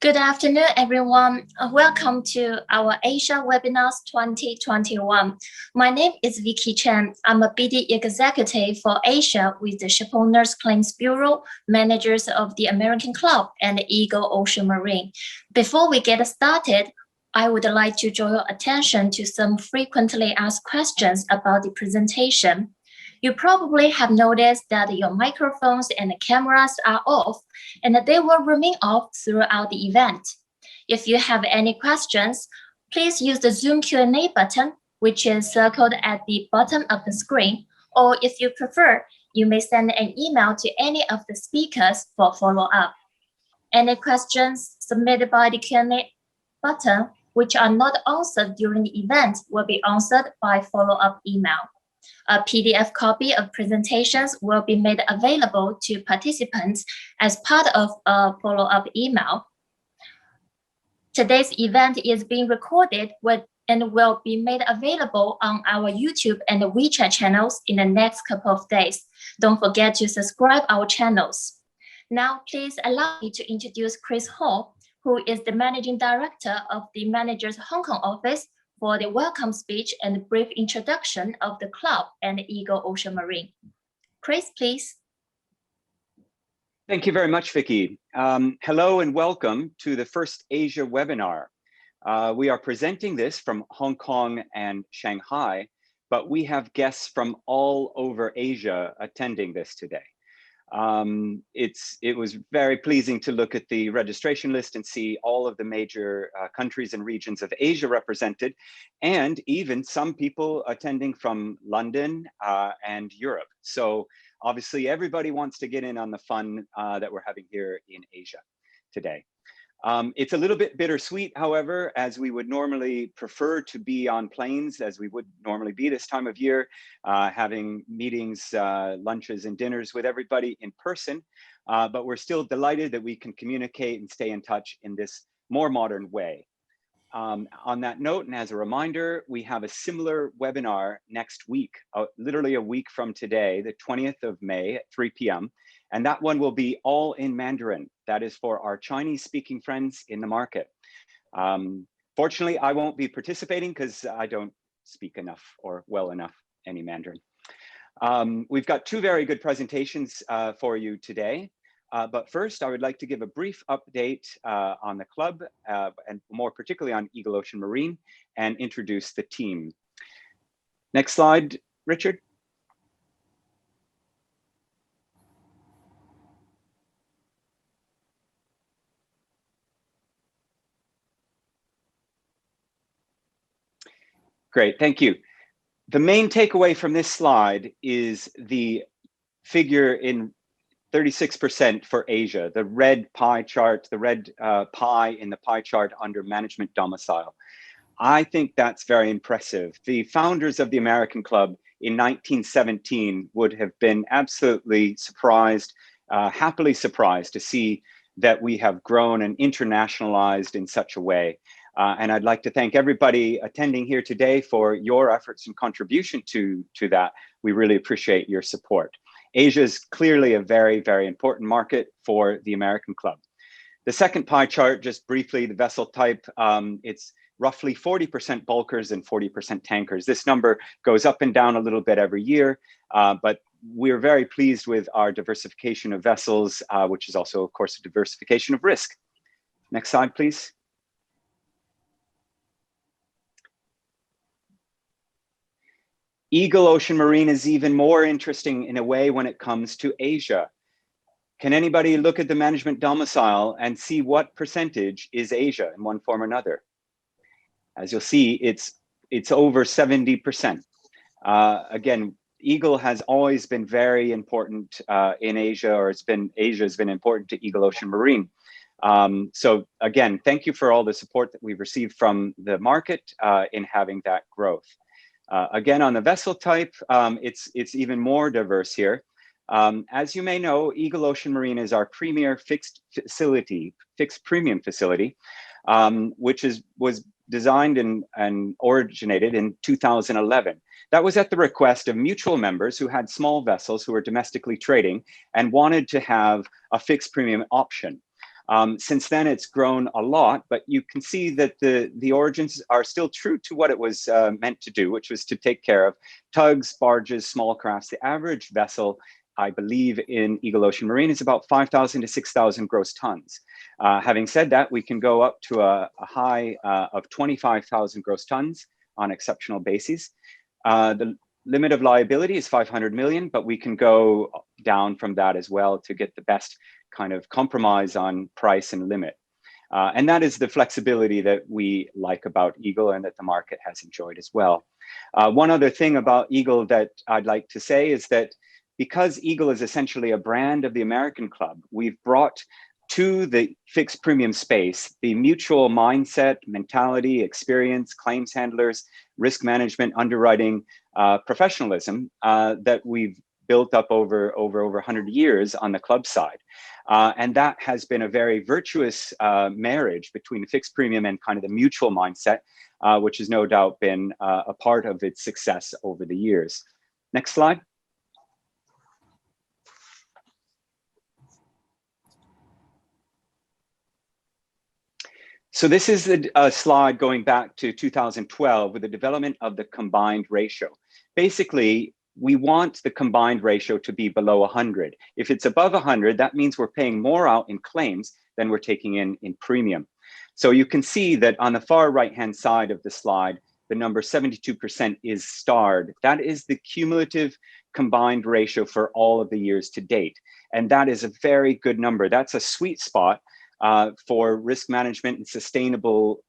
Good afternoon, everyone. Welcome to our Asia Webinars 2021. My name is Vicky Chen. I'm a BD executive for Asia with the Shipowners Claims Bureau, managers of the American Club and Eagle Ocean Marine. Before we get started, I would like to draw your attention to some frequently asked questions about the presentation. You probably have noticed that your microphones and cameras are off, and they will remain off throughout the event. If you have any questions, please use the Zoom Q&A button, which is circled at the bottom of the screen, or if you prefer, you may send an email to any of the speakers for follow-up. Any questions submitted by the Q&A button, which are not answered during the event, will be answered by follow-up email. A PDF copy of presentations will be made available to participants as part of a follow-up email. Today's event is being recorded and will be made available on our YouTube and WeChat channels in the next couple of days. Don't forget to subscribe our channels. Now, please allow me to introduce Chris Hall, who is the Managing Director of the Manager's Hong Kong office, for the welcome speech and brief introduction of the club and Eagle Ocean Marine. Chris, please. Thank you very much, Vicky. Hello and welcome to the first Asia webinar. We are presenting this from Hong Kong and Shanghai, but we have guests from all over Asia attending this today. It was very pleasing to look at the registration list and see all of the major countries and regions of Asia represented, and even some people attending from London and Europe. So obviously everybody wants to get in on the fun that we're having here in Asia today. It's a little bit bittersweet, however, as we would normally prefer to be on planes as we would normally be this time of year, having meetings, lunches and dinners with everybody in person. But we're still delighted that we can communicate and stay in touch in this more modern way. On that note, and as a reminder, we have a similar webinar next week, literally a week from today, the 20th of May at 3 p.m. And that one will be all in Mandarin. That is for our Chinese-speaking friends in the market. Fortunately, I won't be participating because I don't speak enough or well enough any Mandarin. We've got two very good presentations for you today. But first, I would like to give a brief update on the club and more particularly on Eagle Ocean Marine and introduce the team. Next slide, Richard. Great, thank you. The main takeaway from this slide is the figure in 36% for Asia, the red pie chart, the red pie in the pie chart under management domicile. I think that's very impressive. The founders of the American Club in 1917 would have been absolutely surprised, happily surprised to see that we have grown and internationalized in such a way. And I'd like to thank everybody attending here today for your efforts and contribution to that. We really appreciate your support. Asia is clearly a very, very important market for the American Club. The second pie chart, just briefly, the vessel type, it's roughly 40% bulkers and 40% tankers. This number goes up and down a little bit every year, but we're very pleased with our diversification of vessels, which is also, of course, a diversification of risk. Next slide, please. Eagle Ocean Marine is even more interesting in a way when it comes to Asia. Can anybody look at the management domicile and see what percentage is Asia in one form or another? As you'll see, it's over 70%. Again, Eagle has always been very important in Asia, or Asia has been important to Eagle Ocean Marine. So again, thank you for all the support that we've received from the market in having that growth. Again, on the vessel type, it's even more diverse here. As you may know, Eagle Ocean Marine is our premier fixed premium facility, which was designed and originated in 2011. That was at the request of mutual members who had small vessels who were domestically trading and wanted to have a fixed premium option. Since then, it's grown a lot, but you can see that the origins are still true to what it was meant to do, which was to take care of tugs, barges, small crafts. The average vessel, I believe, in Eagle Ocean Marine is about 5,000 to 6,000 gross tons. Having said that, we can go up to a high of 25,000 gross tons on exceptional bases. The limit of liability is 500 million, but we can go down from that as well to get the best kind of compromise on price and limit. And that is the flexibility that we like about Eagle and that the market has enjoyed as well. One other thing about Eagle that I'd like to say is that because Eagle is essentially a brand of the American club, we've brought to the fixed premium space the mutual mindset, mentality, experience, claims handlers, risk management, underwriting, professionalism that we've built up over 100 years on the club side. And that has been a very virtuous marriage between fixed premium and kind of the mutual mindset, which has no doubt been a part of its success over the years. Next slide. So this is a slide going back to 2012 with the development of the combined ratio. Basically, we want the combined ratio to be below 100. If it's above 100, that means we're paying more out in claims than we're taking in premium. So you can see that on the far right-hand side of the slide, the number 72% is starred. That is the cumulative combined ratio for all of the years to date. And that is a very good number. That's a sweet spot for risk management and sustainable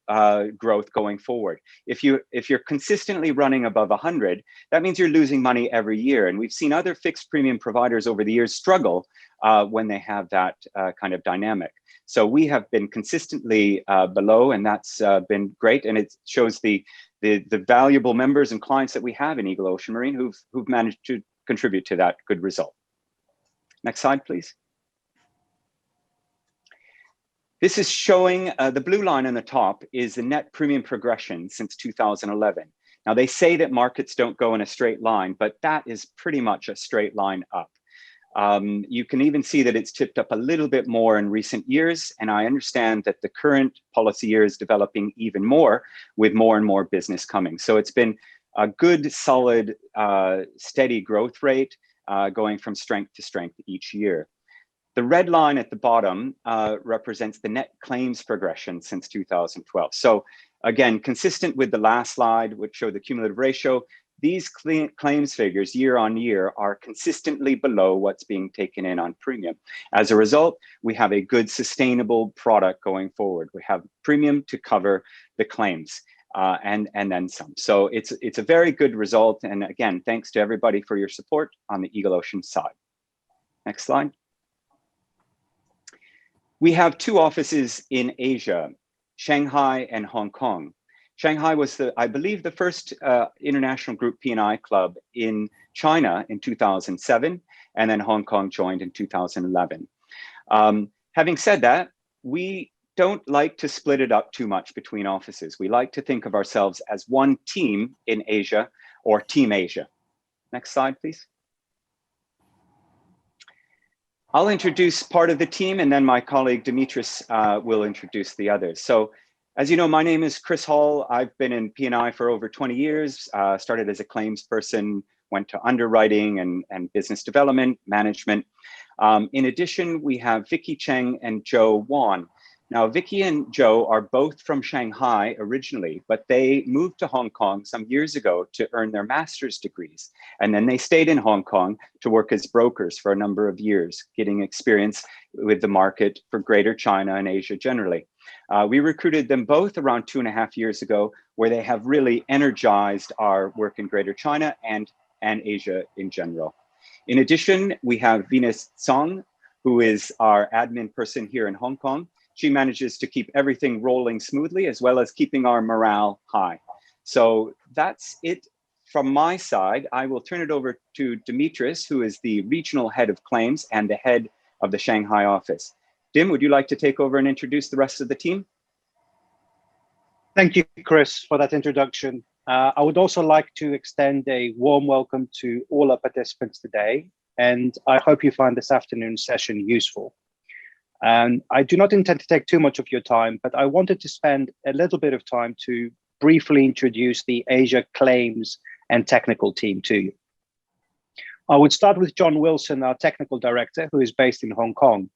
growth going forward. If you're consistently running above 100, that means you're losing money every year. And we've seen other fixed premium providers over the years struggle when they have that kind of dynamic. So we have been consistently below, and that's been great. And it shows the valuable members and clients that we have in Eagle Ocean Marine who've managed to contribute to that good result. Next slide, please. This is showing the blue line on the top is the net premium progression since 2011. Now they say that markets don't go in a straight line, but that is pretty much a straight line up. You can even see that it's tipped up a little bit more in recent years. And I understand that the current policy year is developing even more with more and more business coming. So it's been a good, solid, steady growth rate going from strength to strength each year. The red line at the bottom represents the net claims progression since 2012. So again, consistent with the last slide, which showed the cumulative ratio, these claims figures year on year are consistently below what's being taken in on premium. As a result, we have a good sustainable product going forward. We have premium to cover the claims and then some. So it's a very good result. And again, thanks to everybody for your support on the Eagle Ocean side. Next slide. We have two offices in Asia, Shanghai and Hong Kong. Shanghai was, I believe, the first international group P&I club in China in 2007, and then Hong Kong joined in 2011. Having said that, we don't like to split it up too much between offices. We like to think of ourselves as one team in Asia or Team Asia. Next slide, please. I'll introduce part of the team and then my colleague Dimitris will introduce the others. So as you know, my name is Chris Hall. I've been in P&I for over 20 years, started as a claims person, went to underwriting and business development, management. In addition, we have Vicky Cheng and Joe Wan. Now, Vicky and Joe are both from Shanghai originally, but they moved to Hong Kong some years ago to earn their master's degrees. And then they stayed in Hong Kong to work as brokers for a number of years, getting experience with the market for Greater China and Asia generally. We recruited them both around 2.5 years ago, where they have really energized our work in Greater China and Asia in general. In addition, we have Venus Song, who is our admin person here in Hong Kong. She manages to keep everything rolling smoothly, as well as keeping our morale high. So that's it from my side. I will turn it over to Dimitris, who is the regional head of claims and the head of the Shanghai office. Dim, would you like to take over and introduce the rest of the team? Thank you, Chris, for that introduction. I would also like to extend a warm welcome to all our participants today, and I hope you find this afternoon's session useful. And I do not intend to take too much of your time, but I wanted to spend a little bit of time to briefly introduce the Asia Claims and Technical team to you. I would start with John Wilson, our technical director, who is based in Hong Kong.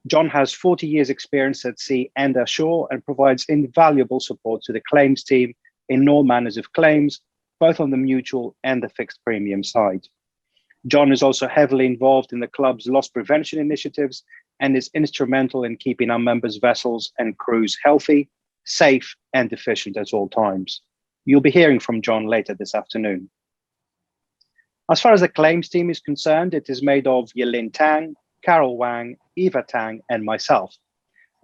John has 40 years experience at sea and ashore and provides invaluable support to the claims team in all manners of claims, both on the mutual and the fixed premium side. John is also heavily involved in the club's loss prevention initiatives and is instrumental in keeping our members' vessels and crews healthy, safe, and efficient at all times. You'll be hearing from John later this afternoon. As far as the claims team is concerned, it is made of Yelin Tang, Carol Wang, Eva Tang, and myself.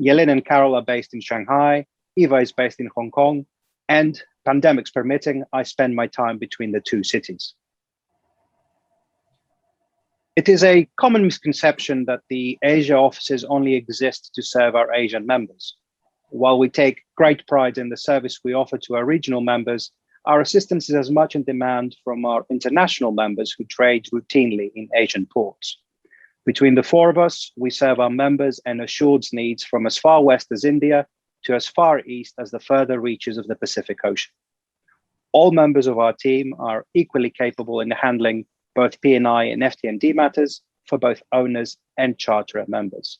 Yelin and Carol are based in Shanghai, Eva is based in Hong Kong, and pandemics permitting, I spend my time between the two cities. It is a common misconception that the Asia offices only exist to serve our Asian members. While we take great pride in the service we offer to our regional members, our assistance is as much in demand from our international members who trade routinely in Asian ports. Between the four of us, we serve our members and assured's needs from as far west as India to as far east as the further reaches of the Pacific Ocean. All members of our team are equally capable in handling both P&I and FT&D matters for both owners and charterer members.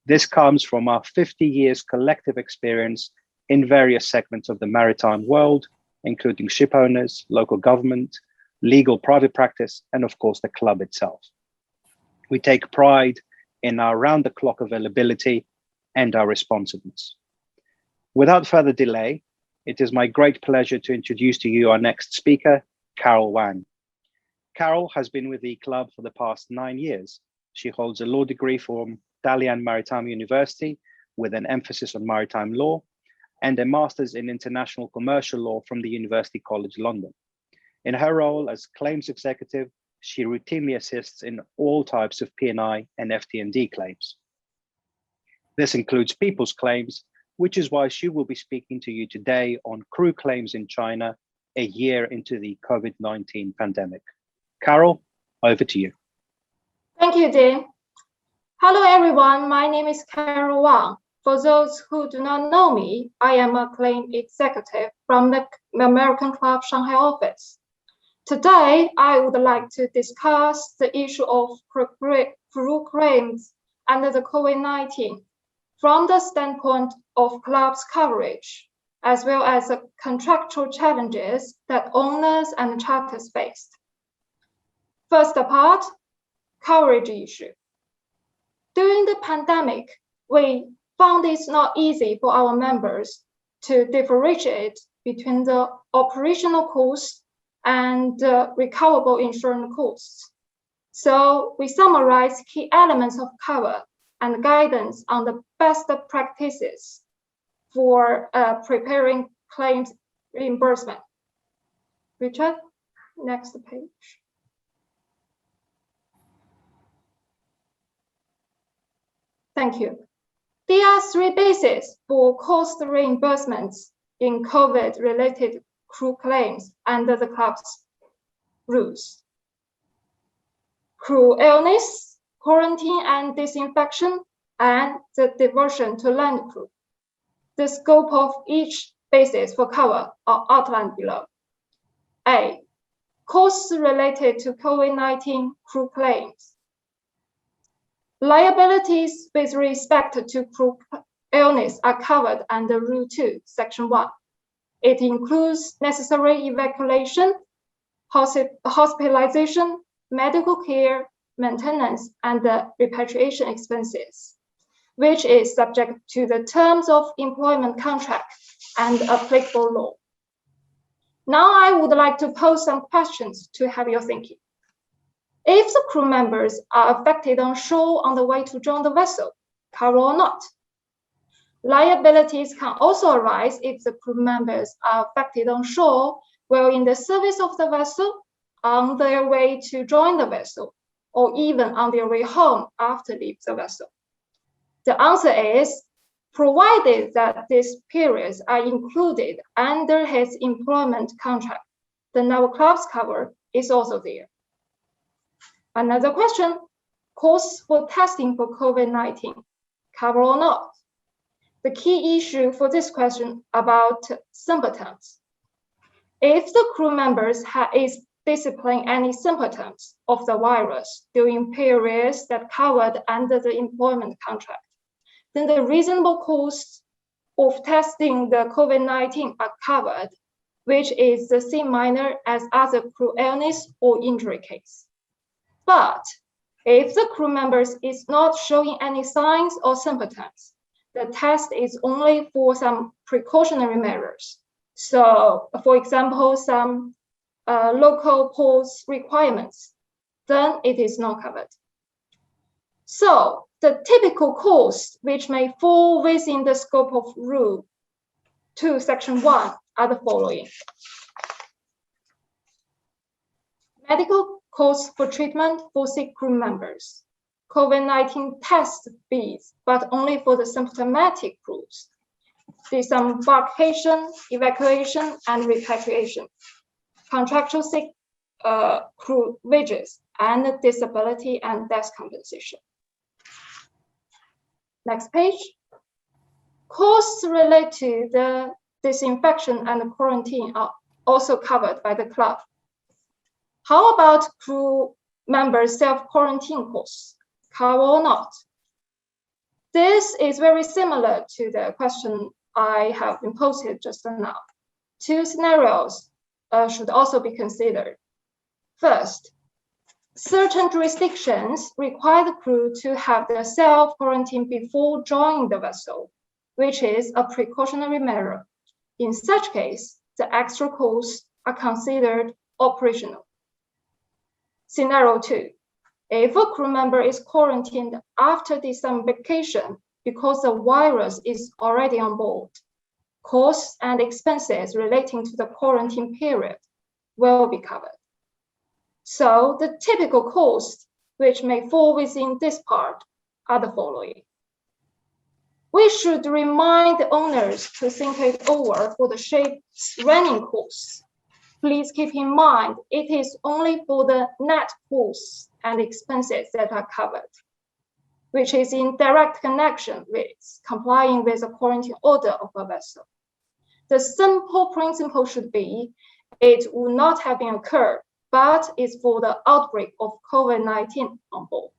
This comes from our 50 years collective experience in various segments of the maritime world, including ship owners, local government, legal private practice, and of course the club itself. We take pride in our round-the-clock availability and our responsiveness. Without further delay, it is my great pleasure to introduce to you our next speaker, Carol Wang. Carol has been with the club for the past 9 years. She holds a law degree from Dalian Maritime University with an emphasis on maritime law and a master's in international commercial law from the University College London. In her role as claims executive, she routinely assists in all types of P&I and FT&D claims. This includes people's claims, which is why she will be speaking to you today on crew claims in China a year into the COVID-19 pandemic. Carol, over to you. Thank you, Dean. Hello, everyone. My name is Carol Wang. For those who do not know me, I am a claim executive from the American Club Shanghai office. Today, I would like to discuss the issue of crew claims under the COVID-19 from the standpoint of clubs coverage, as well as the contractual challenges that owners and charters faced. First part, coverage issue. During the pandemic, we found it's not easy for our members to differentiate between the operational costs and recoverable insurance costs. So we summarize key elements of cover and guidance on the best practices for preparing claims reimbursement. Richard, next page. Thank you. There are three bases for cost reimbursements in COVID-related crew claims under the club's rules. Crew illness, quarantine and disinfection, and the diversion to land crew. The scope of each basis for cover are outlined below. A, costs related to COVID-19 crew claims. Liabilities with respect to crew illness are covered under Rule 2, Section 1. It includes necessary evacuation, hospitalization, medical care, maintenance, and repatriation expenses, which is subject to the terms of employment contract and applicable law. Now I would like to pose some questions to have your thinking. If the crew members are affected on shore on the way to join the vessel, cover or not? Liabilities can also arise if the crew members are affected on shore while in the service of the vessel, on their way to join the vessel, or even on their way home after leaving the vessel. The answer is, provided that these periods are included under his employment contract, then our club's cover is also there. Another question, costs for testing for COVID-19, cover or not? The key issue for this question about symptoms. If the crew members is displaying any symptoms of the virus during periods that covered under the employment contract, then the reasonable costs of testing the COVID-19 are covered, which is the same minor as other crew illness or injury case. But if the crew members is not showing any signs or symptoms, the test is only for some precautionary measures. So, for example, some local pause requirements, then it is not covered. So, the typical costs which may fall within the scope of Rule 2, Section 1 are the following. Medical costs for treatment for sick crew members. COVID-19 test fees, but only for the symptomatic crews. Disembarkation, evacuation, and repatriation. Contractual sick crew wages, and disability and death compensation. Next page. Costs related to the disinfection and quarantine are also covered by the club. How about crew members' self-quarantine costs? Cover or not? This is very similar to the question I have been posted just now. Two scenarios should also be considered. First, certain jurisdictions require the crew to have their self-quarantine before joining the vessel, which is a precautionary measure. In such case, the extra costs are considered operational. Scenario 2. If a crew member is quarantined after disembarkation because the virus is already on board, costs and expenses relating to the quarantine period will be covered. So the typical costs which may fall within this part are the following. We should remind the owners to think it over for the ship's running costs. Please keep in mind it is only for the net costs and expenses that are covered, which is in direct connection with complying with the quarantine order of a vessel. The simple principle should be, it would not have been occurred, but it's for the outbreak of COVID-19 on board.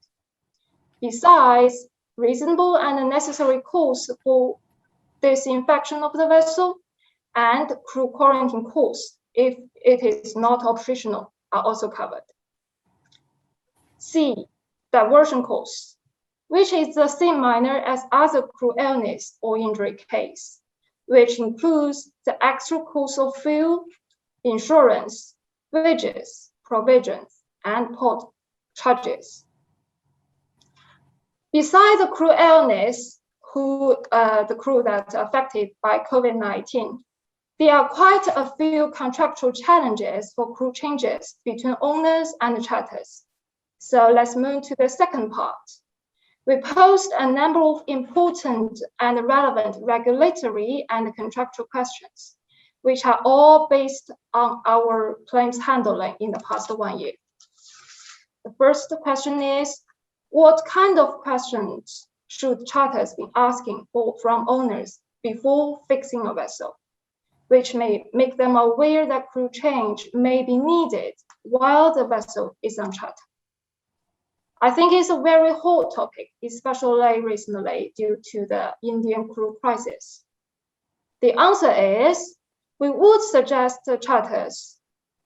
Besides, reasonable and necessary costs for disinfection of the vessel and crew quarantine costs, if it is not optional, are also covered. C, diversion costs, which is the same minor as other crew illness or injury case, which includes the extra cost of fuel, insurance, wages, provisions, and port charges. Besides the crew illness, the crew that are affected by COVID-19, there are quite a few contractual challenges for crew changes between owners and charters. So let's move to the second part. We posed a number of important and relevant regulatory and contractual questions, which are all based on our claims handling in the past 1 year. The first question is, what kind of questions should charters be asking from owners before fixing a vessel, which may make them aware that crew change may be needed while the vessel is on charter? I think it's a very hot topic, especially recently due to the Indian crew crisis. The answer is, we would suggest the charters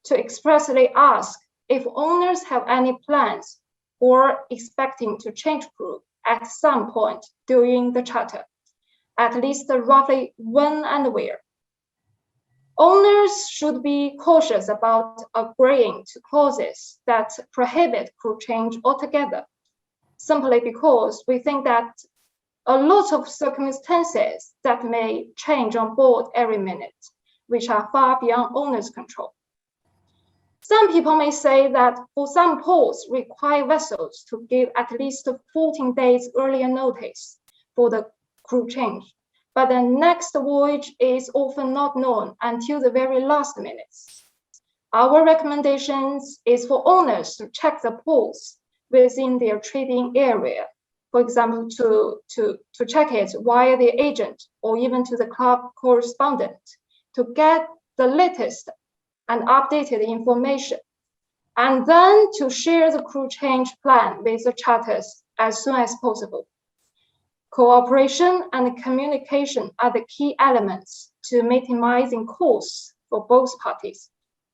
to expressly ask if owners have any plans or expecting to change crew at some point during the charter, at least roughly when and where. Owners should be cautious about agreeing to clauses that prohibit crew change altogether, simply because we think that a lot of circumstances that may change on board every minute, which are far beyond owners' control. Some people may say that for some ports require vessels to give at least 14 days earlier notice for the crew change, but the next voyage is often not known until the very last minutes. Our recommendations is for owners to check the ports within their trading area for example, to check it via the agent or even to the club correspondent to get the latest and updated information, and then to share the crew change plan with the charters as soon as possible. Cooperation and communication are the key elements to minimizing costs for both parties,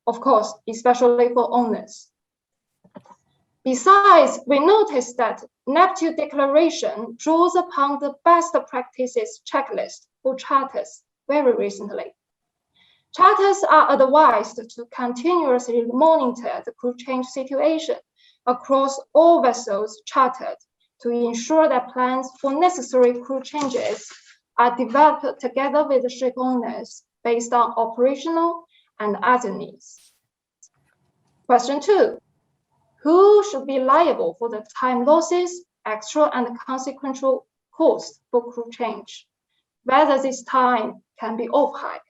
of course, especially for owners. Besides, we noticed that NAPTU declaration draws upon the best practices checklist for charters very recently. Charters are advised to continuously monitor the crew change situation across all vessels chartered to ensure that plans for necessary crew changes are developed together with the ship owners based on operational and other needs. Question 2. Who should be liable for the time losses, extra and consequential costs for crew change? Whether this time can be off-hired?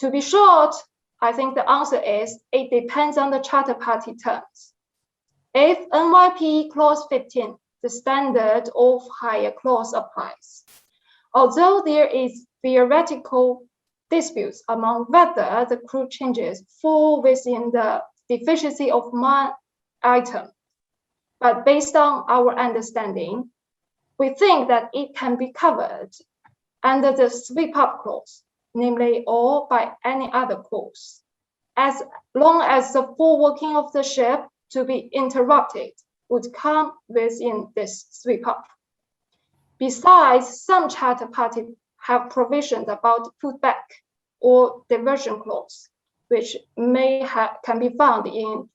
To be short, I think the answer is it depends on the charter party terms. If NYPE Clause 15, the standard off-hire clause applies. Although there is theoretical disputes among whether the crew changes fall within the deficiency of man item, but based on our understanding, we think that it can be covered under the sweep-up clause, namely or by any other clause, as long as the full working of the ship to be interrupted would come within this sweep-up. Besides, some charter parties have provisions about putback or diversion clause, which can be found in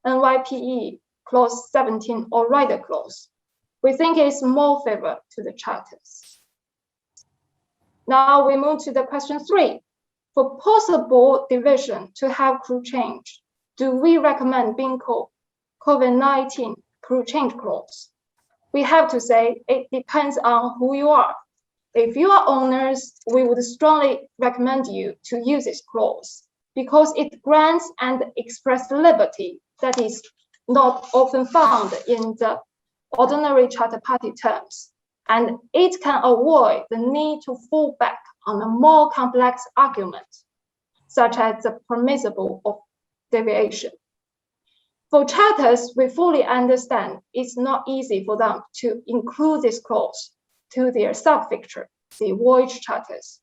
NYPE Clause 17 or rider clause. We think it's more favor to the charters. Now we move to the question 3. For possible division to have crew change, do we recommend BINCO COVID-19 crew change clause? We have to say it depends on who you are. If you are owners, we would strongly recommend you to use this clause because it grants and express liberty that is not often found in the ordinary charter party terms, and it can avoid the need to fall back on a more complex argument, such as the permissible of deviation. For charters, we fully understand it's not easy for them to include this clause to their sub-fixture, the voyage charters.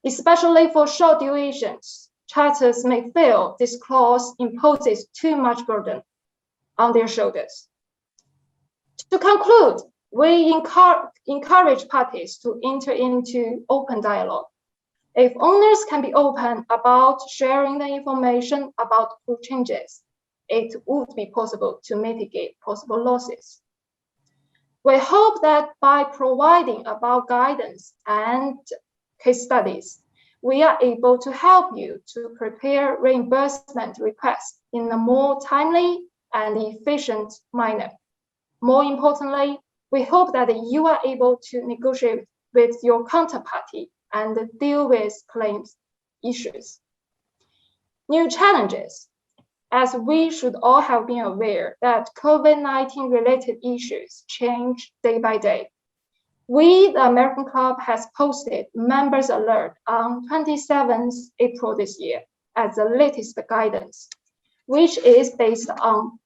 Especially for short durations, charters may feel this clause imposes too much burden on their shoulders. To conclude, we encourage parties to enter into open dialogue. If owners can be open about sharing the information about crew changes, it would be possible to mitigate possible losses. We hope that by providing about guidance and case studies, we are able to help you to prepare reimbursement requests in a more timely and efficient manner. More importantly, we hope that you are able to negotiate with your counterparty and deal with claims issues. New challenges. As we should all have been aware that COVID-19 related issues change day by day. We, the American Club, has posted members alert on 27th April this year as the latest guidance, which is based on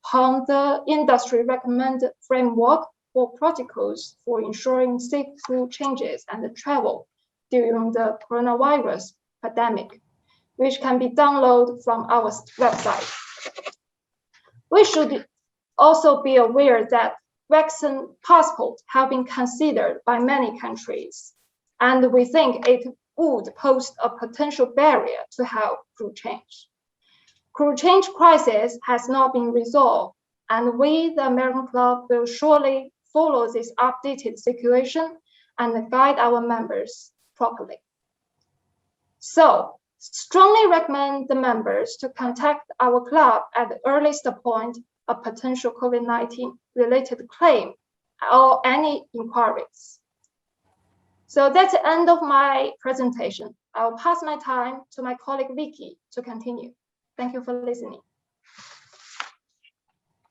the industry recommended framework for protocols for ensuring safe crew changes and travel during the coronavirus pandemic, which can be downloaded from our website. We should also be aware that vaccine passports have been considered by many countries, and we think it would pose a potential barrier to have crew change. Crew change crisis has not been resolved, and we, the American Club, will surely follow this updated situation and guide our members properly. So, strongly recommend the members to contact our club at the earliest point of potential COVID-19 related claim or any inquiries. So that's the end of my presentation. I'll pass my time to my colleague Vicky to continue. Thank you for listening.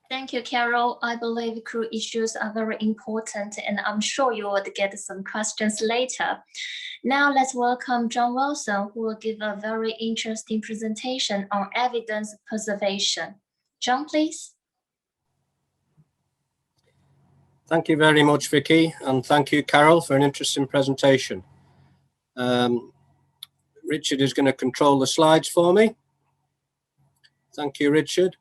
Thank you, Carol. I believe crew issues are very important, and I'm sure you will get some questions later. Now let's welcome John Wilson, who will give a very interesting presentation on evidence preservation. John, please. Thank you very much, Vicky, and thank you, Carol, for an interesting presentation. Richard is going to control the slides for me. Thank you, Richard.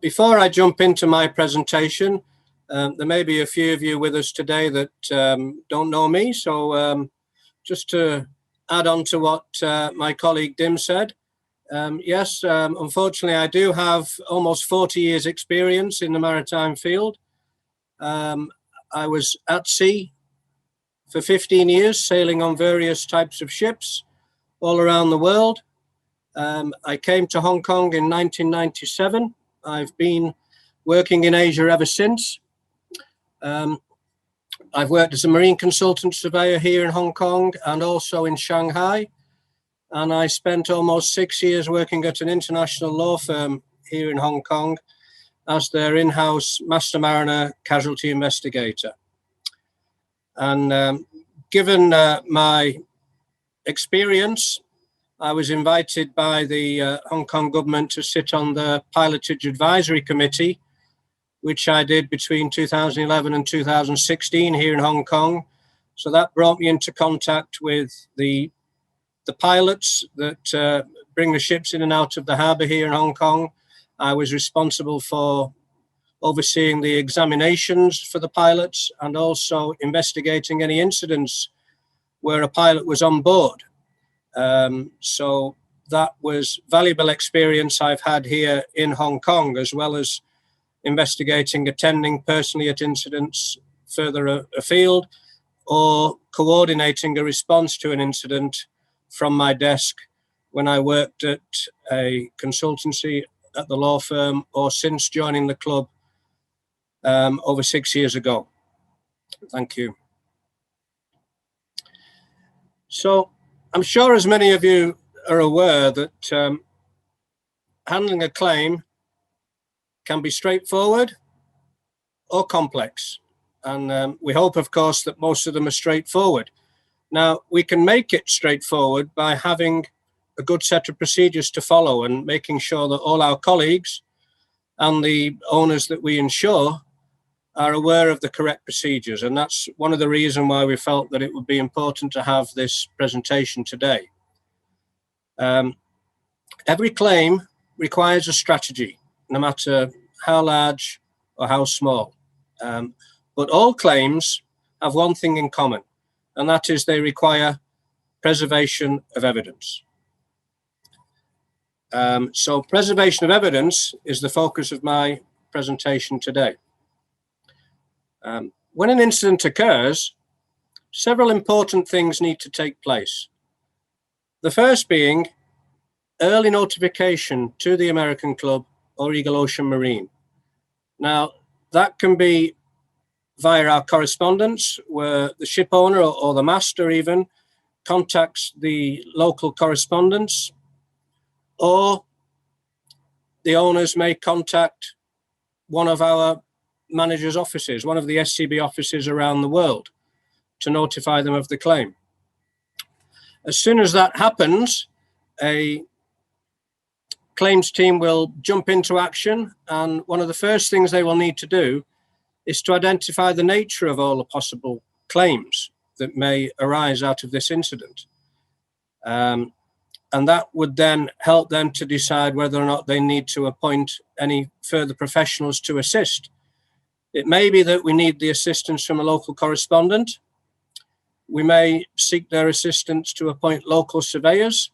Before I jump into my presentation, there may be a few of you with us today that don't know me, so just to add on to what my colleague Dim said, yes, unfortunately I do have almost 40 years experience in the maritime field. I was at sea for 15 years, sailing on various types of ships all around the world. I came to Hong Kong in 1997. I've been working in Asia ever since. I've worked as a marine consultant surveyor here in Hong Kong and also in Shanghai. And I spent almost 6 years working at an international law firm here in Hong Kong as their in-house master mariner casualty investigator. And given my experience, I was invited by the Hong Kong government to sit on the Pilotage Advisory Committee, which I did between 2011 and 2016 here in Hong Kong. So that brought me into contact with the pilots that bring the ships in and out of the harbour here in Hong Kong. I was responsible for overseeing the examinations for the pilots and also investigating any incidents where a pilot was on board. So that was valuable experience I've had here in Hong Kong, as well as investigating, attending personally at incidents further afield, or coordinating a response to an incident from my desk when I worked at a consultancy at the law firm, or since joining the club over 6 years ago. Thank you. So I'm sure as many of you are aware that handling a claim can be straightforward or complex. And we hope, of course, that most of them are straightforward. Now, we can make it straightforward by having a good set of procedures to follow and making sure that all our colleagues and the owners that we insure are aware of the correct procedures. And that's one of the reasons why we felt that it would be important to have this presentation today. Every claim requires a strategy, no matter how large or how small. But all claims have one thing in common, and that is they require preservation of evidence. So preservation of evidence is the focus of my presentation today. When an incident occurs, several important things need to take place. The first being early notification to the American Club or Eagle Ocean Marine. Now, that can be via our correspondence, where the ship owner or the master even contacts the local correspondents, or the owners may contact one of our managers' offices, one of the SCB offices around the world, to notify them of the claim. As soon as that happens, a claims team will jump into action, and one of the first things they will need to do is to identify the nature of all the possible claims that may arise out of this incident. And that would then help them to decide whether or not they need to appoint any further professionals to assist. It may be that we need the assistance from a local correspondent. We may seek their assistance to appoint local surveyors.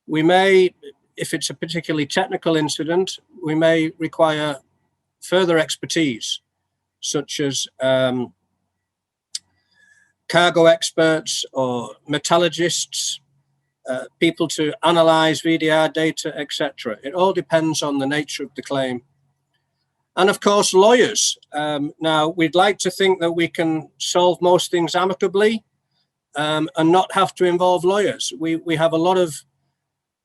We may, if it's a particularly technical incident, we may require further expertise, such as cargo experts or metallurgists, people to analyze VDR data, etc. It all depends on the nature of the claim. And of course, lawyers. Now, we'd like to think that we can solve most things amicably and not have to involve lawyers. We have a lot of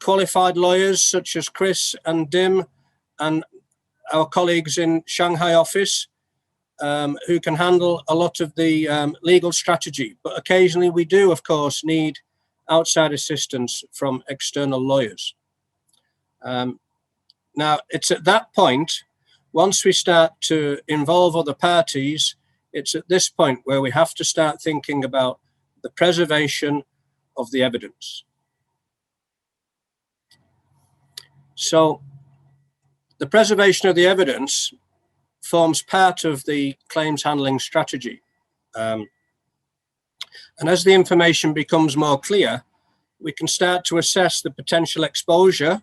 qualified lawyers such as Chris and Dim, and our colleagues in Shanghai office who can handle a lot of the legal strategy, but occasionally we do, of course, need outside assistance from external lawyers. Now, it's at that point, once we start to involve other parties, it's at this point where we have to start thinking about the preservation of the evidence. So the preservation of the evidence forms part of the claims handling strategy. And as the information becomes more clear, we can start to assess the potential exposure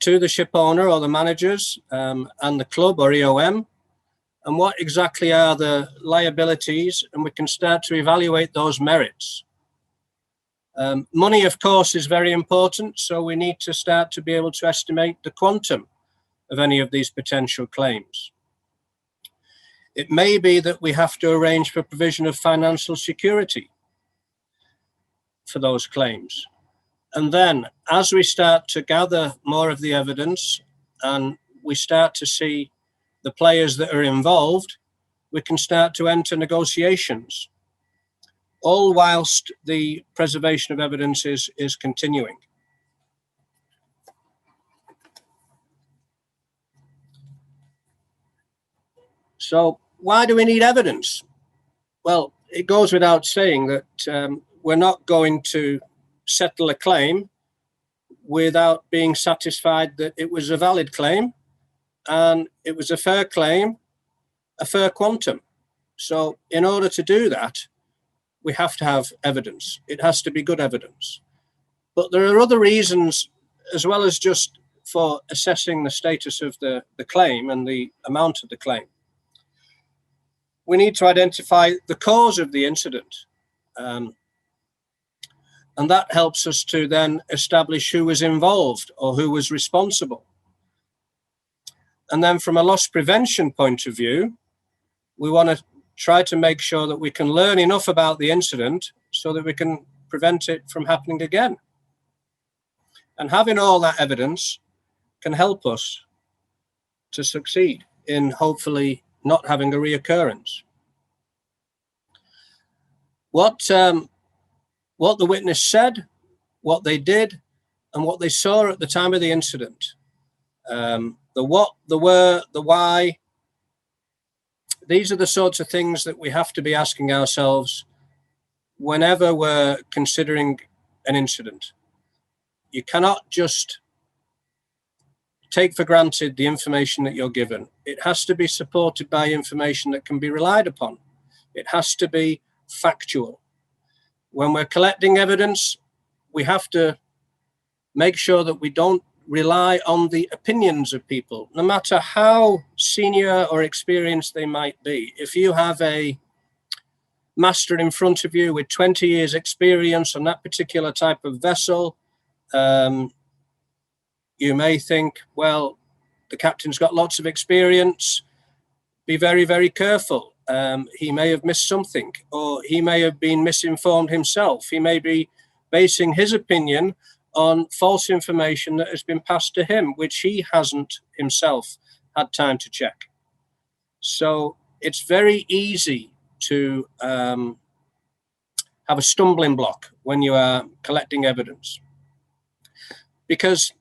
to the ship owner or the managers and the club or EOM, and what exactly are the liabilities, and we can start to evaluate those merits. Money, of course, is very important, so we need to start to be able to estimate the quantum of any of these potential claims. It may be that we have to arrange for provision of financial security for those claims. And then, as we start to gather more of the evidence and we start to see the players that are involved, we can start to enter negotiations, all whilst the preservation of evidence is continuing. So why do we need evidence? Well, it goes without saying that we're not going to settle a claim without being satisfied that it was a valid claim and it was a fair claim, a fair quantum. So in order to do that, we have to have evidence. It has to be good evidence. But there are other reasons, as well as just for assessing the status of the claim and the amount of the claim. We need to identify the cause of the incident. And that helps us to then establish who was involved or who was responsible. And then from a loss prevention point of view, we want to try to make sure that we can learn enough about the incident so that we can prevent it from happening again. And having all that evidence can help us to succeed in hopefully not having a reoccurrence. What the witness said, what they did, and what they saw at the time of the incident. The what, the where, the why. These are the sorts of things that we have to be asking ourselves whenever we're considering an incident. You cannot just take for granted the information that you're given. It has to be supported by information that can be relied upon. It has to be factual. When we're collecting evidence, we have to make sure that we don't rely on the opinions of people, no matter how senior or experienced they might be. If you have a master in front of you with 20 years experience on that particular type of vessel, you may think, well, the captain's got lots of experience. Be very, very careful. He may have missed something, or he may have been misinformed himself. He may be basing his opinion on false information that has been passed to him, which he hasn't himself had time to check. So it's very easy to have a stumbling block when you are collecting evidence, because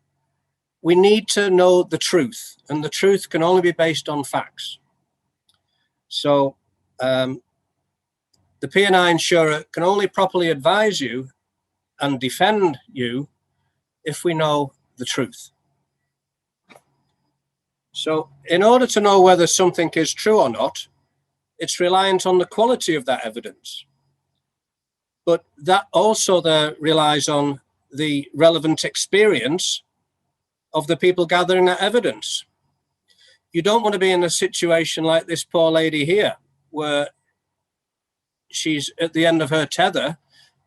we need to know the truth, and the truth can only be based on facts. So the P&I insurer can only properly advise you and defend you if we know the truth. So in order to know whether something is true or not, it's reliant on the quality of that evidence. But that also there relies on the relevant experience of the people gathering that evidence. You don't want to be in a situation like this poor lady here, where she's at the end of her tether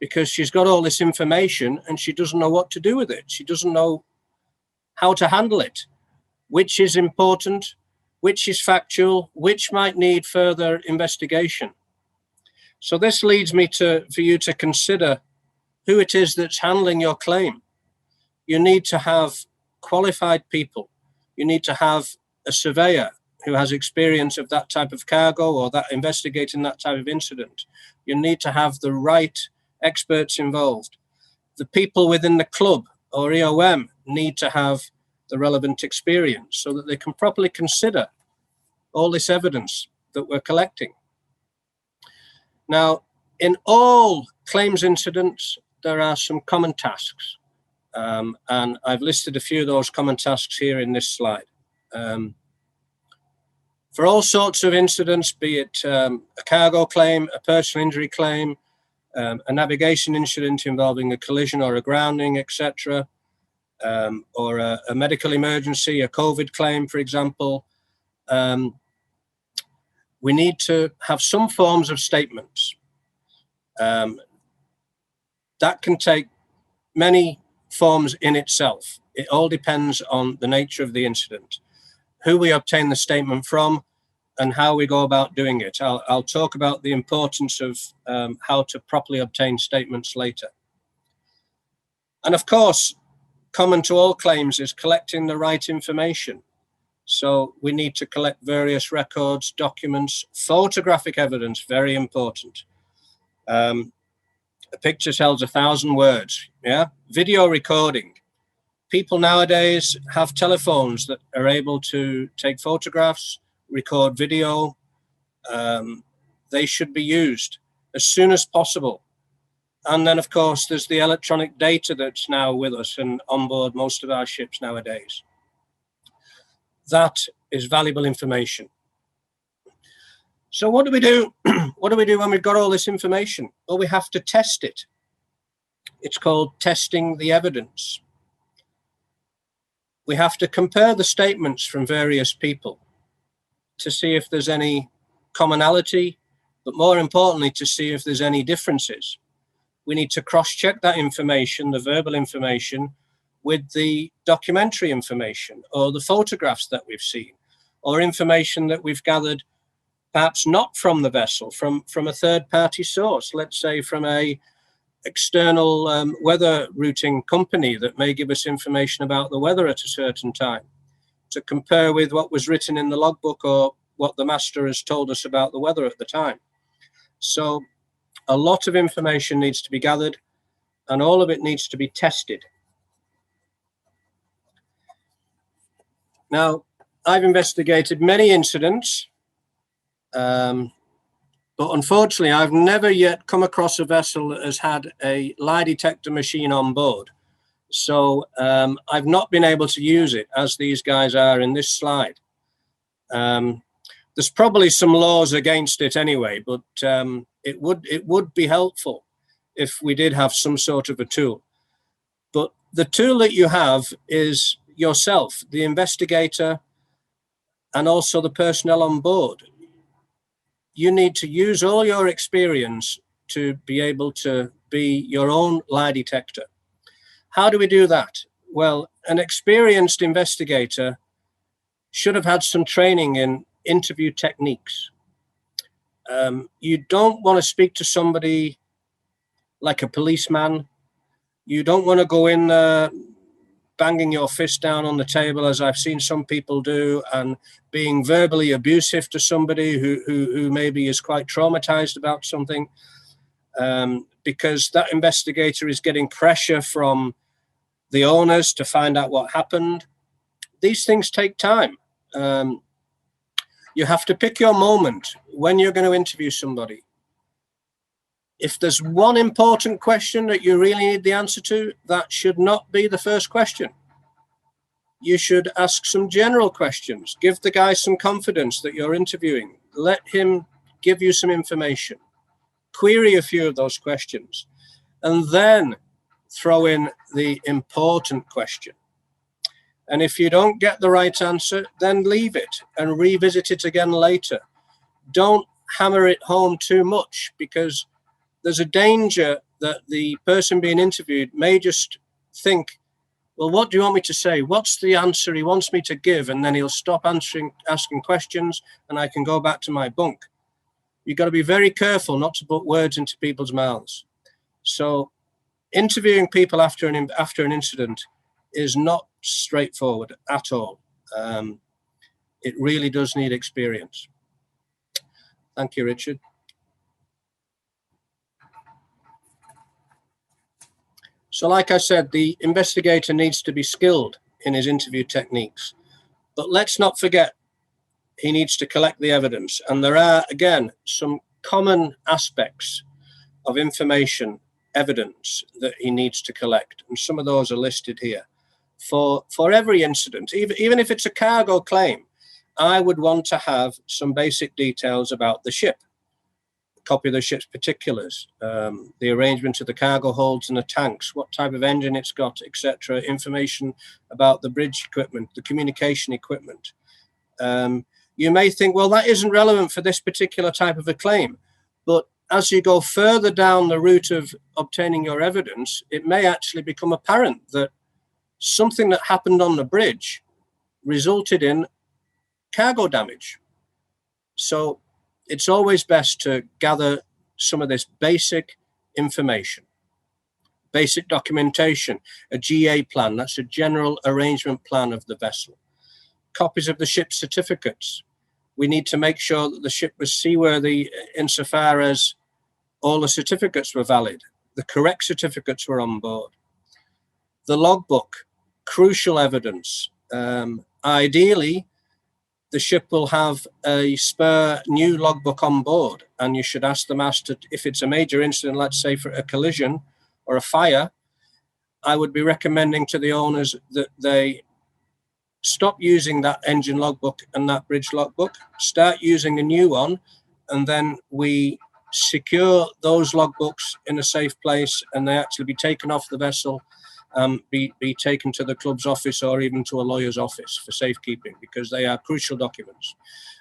because she's got all this information and she doesn't know what to do with it. She doesn't know how to handle it, which is important, which is factual, which might need further investigation. So this leads me for you to consider who it is that's handling your claim. You need to have qualified people. You need to have a surveyor who has experience of that type of cargo or that investigating that type of incident. You need to have the right experts involved. The people within the club or EOM need to have the relevant experience so that they can properly consider all this evidence that we're collecting. Now, in all claims incidents, there are some common tasks. And I've listed a few of those common tasks here in this slide. For all sorts of incidents, be it a cargo claim, a personal injury claim, a navigation incident involving a collision or a grounding, etc., or a medical emergency, a COVID claim, for example, we need to have some forms of statements. That can take many forms in itself. It all depends on the nature of the incident, who we obtain the statement from, and how we go about doing it. I'll talk about the importance of how to properly obtain statements later. And of course, common to all claims is collecting the right information. So we need to collect various records, documents, photographic evidence, very important. A picture tells 1,000 words, yeah? Video recording. People nowadays have telephones that are able to take photographs, record video. They should be used as soon as possible. And then, of course, there's the electronic data that's now with us and on board most of our ships nowadays. That is valuable information. So what do we do? What do we do when we've got all this information? Well, we have to test it. It's called testing the evidence. We have to compare the statements from various people to see if there's any commonality, but more importantly, to see if there's any differences. We need to cross-check that information, the verbal information, with the documentary information or the photographs that we've seen, or information that we've gathered perhaps not from the vessel, from a third-party source, let's say from a external weather routing company that may give us information about the weather at a certain time, to compare with what was written in the logbook or what the master has told us about the weather at the time. So a lot of information needs to be gathered, and all of it needs to be tested. Now, I've investigated many incidents, but unfortunately, I've never yet come across a vessel that has had a lie detector machine on board. So I've not been able to use it as these guys are in this slide. There's probably some laws against it anyway, but it would be helpful if we did have some sort of a tool. But the tool that you have is yourself, the investigator, and also the personnel on board. You need to use all your experience to be able to be your own lie detector. How do we do that? Well, an experienced investigator should have had some training in interview techniques. You don't want to speak to somebody like a policeman. You don't want to go in banging your fist down on the table, as I've seen some people do, and being verbally abusive to somebody who maybe is quite traumatized about something, because that investigator is getting pressure from the owners to find out what happened. These things take time. You have to pick your moment when you're going to interview somebody. If there's one important question that you really need the answer to, that should not be the first question. You should ask some general questions. Give the guy some confidence that you're interviewing. Let him give you some information. Query a few of those questions, and then throw in the important question. And if you don't get the right answer, then leave it and revisit it again later. Don't hammer it home too much, because there's a danger that the person being interviewed may just think, well, what do you want me to say? What's the answer he wants me to give? And then he'll stop asking questions, and I can go back to my bunk. You've got to be very careful not to put words into people's mouths. So interviewing people after an incident is not straightforward at all. It really does need experience. Thank you, Richard. So like I said, the investigator needs to be skilled in his interview techniques, but let's not forget he needs to collect the evidence. And there are, again, some common aspects of information evidence that he needs to collect. And some of those are listed here. For every incident, even if it's a cargo claim, I would want to have some basic details about the ship. A copy of the ship's particulars, the arrangement of the cargo holds and the tanks, what type of engine it's got, etc. Information about the bridge equipment, the communication equipment. You may think, well, that isn't relevant for this particular type of a claim. But as you go further down the route of obtaining your evidence, it may actually become apparent that something that happened on the bridge resulted in cargo damage. So it's always best to gather some of this basic information, basic documentation, a GA plan, that's a general arrangement plan of the vessel. Copies of the ship's certificates. We need to make sure that the ship was seaworthy insofar as all the certificates were valid. The correct certificates were on board. The logbook, crucial evidence. Ideally, the ship will have a spare new logbook on board, and you should ask the master if it's a major incident, let's say for a collision or a fire. I would be recommending to the owners that they stop using that engine logbook and that bridge logbook, start using a new one, and then we secure those logbooks in a safe place and they actually be taken off the vessel, be taken to the club's office or even to a lawyer's office for safekeeping, because they are crucial documents,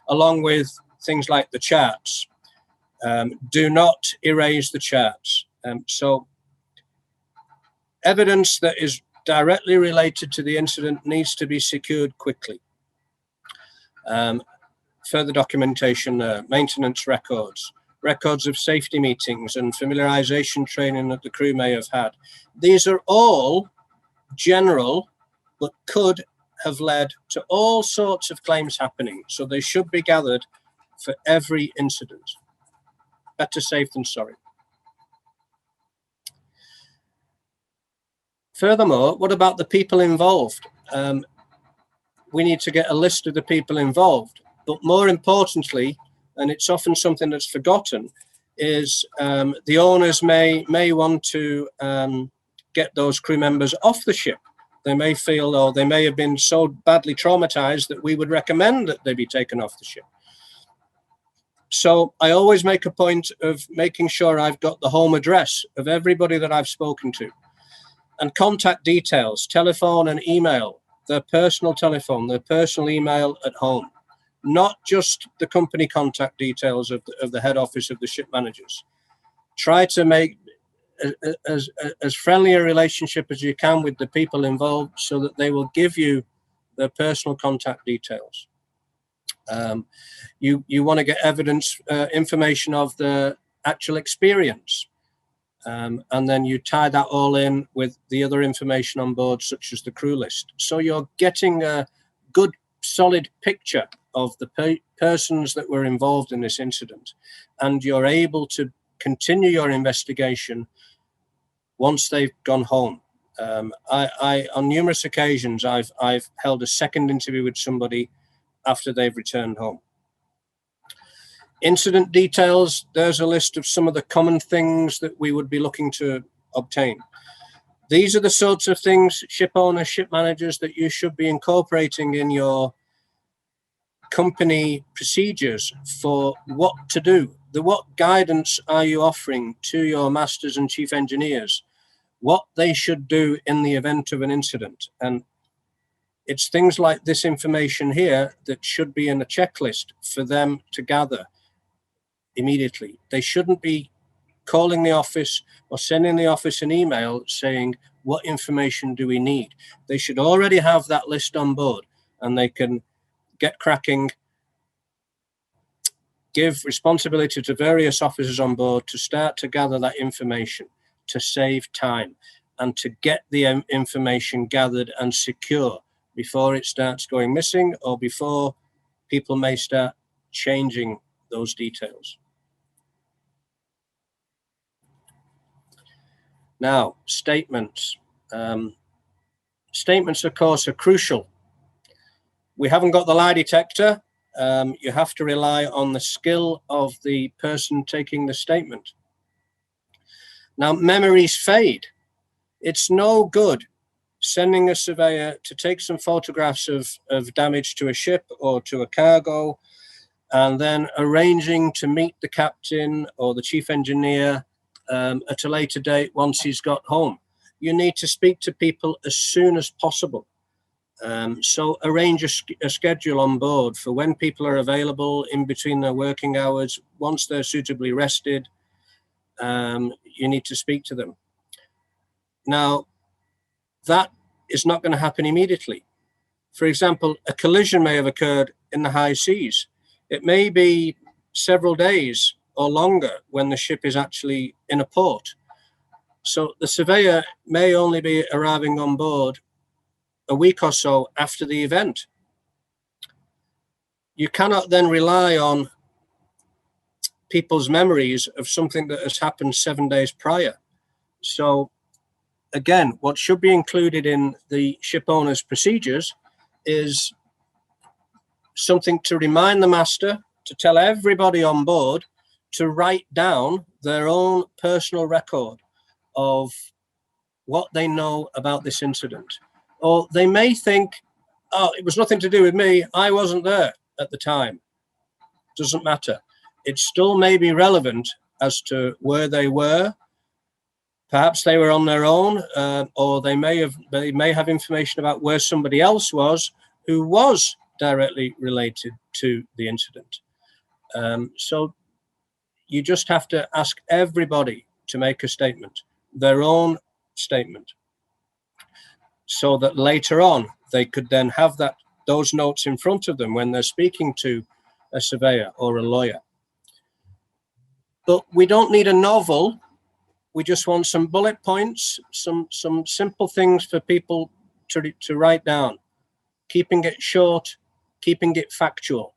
along with things like the charts. Do not erase the charts. So evidence that is directly related to the incident needs to be secured quickly. Further documentation, maintenance records, records of safety meetings and familiarization training that the crew may have had. These are all general, but could have led to all sorts of claims happening. So they should be gathered for every incident. Better safe than sorry. Furthermore, what about the people involved? We need to get a list of the people involved, but more importantly, and it's often something that's forgotten, is the owners may want to get those crew members off the ship. They may feel, or they may have been so badly traumatized that we would recommend that they be taken off the ship. So I always make a point of making sure I've got the home address of everybody that I've spoken to, and contact details, telephone and email, their personal telephone, their personal email at home, not just the company contact details of the head office of the ship managers. Try to make as friendly a relationship as you can with the people involved so that they will give you their personal contact details. You want to get evidence, information of the actual experience. And then you tie that all in with the other information on board, such as the crew list. So you're getting a good, solid picture of the persons that were involved in this incident. And you're able to continue your investigation once they've gone home. On numerous occasions, I've held a second interview with somebody after they've returned home. Incident details, there's a list of some of the common things that we would be looking to obtain. These are the sorts of things, ship owners, ship managers, that you should be incorporating in your company procedures for what to do. What guidance are you offering to your masters and chief engineers? What they should do in the event of an incident. And it's things like this information here that should be in a checklist for them to gather immediately. They shouldn't be calling the office or sending the office an email saying, what information do we need? They should already have that list on board, and they can get cracking, give responsibility to various officers on board to start to gather that information, to save time, and to get the information gathered and secure before it starts going missing or before people may start changing those details. Now, statements. Statements, of course, are crucial. We haven't got the lie detector. You have to rely on the skill of the person taking the statement. Now, memories fade. It's no good sending a surveyor to take some photographs of damage to a ship or to a cargo, and then arranging to meet the captain or the chief engineer at a later date once he's got home. You need to speak to people as soon as possible. So arrange a schedule on board for when people are available in between their working hours. Once they're suitably rested, you need to speak to them. Now, that is not going to happen immediately. For example, a collision may have occurred in the high seas. It may be several days or longer when the ship is actually in a port. So the surveyor may only be arriving on board a week or so after the event. You cannot then rely on people's memories of something that has happened 7 days prior. So again, what should be included in the ship owner's procedures is something to remind the master, to tell everybody on board to write down their own personal record of what they know about this incident. Or they may think, oh, it was nothing to do with me. I wasn't there at the time. Doesn't matter. It still may be relevant as to where they were. Perhaps they were on their own, or they may have information about where somebody else was who was directly related to the incident. So you just have to ask everybody to make a statement, their own statement, so that later on they could then have those notes in front of them when they're speaking to a surveyor or a lawyer. But we don't need a novel. We just want some bullet points, some simple things for people to write down, keeping it short, keeping it factual.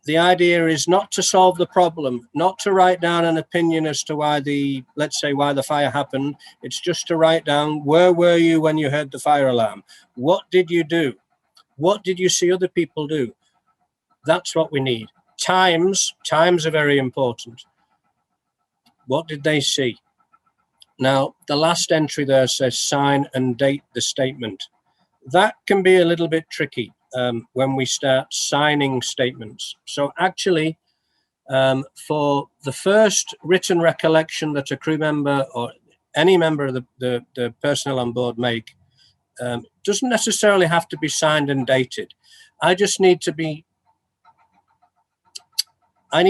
The idea is not to solve the problem, not to write down an opinion as to why let's say why the fire happened. It's just to write down, where were you when you heard the fire alarm? What did you do? What did you see other people do? That's what we need. Times are very important. What did they see? Now, the last entry there says sign and date the statement. That can be a little bit tricky when we start signing statements. So actually, for the first written recollection that a crew member or any member of the personnel on board make, doesn't necessarily have to be signed and dated. I need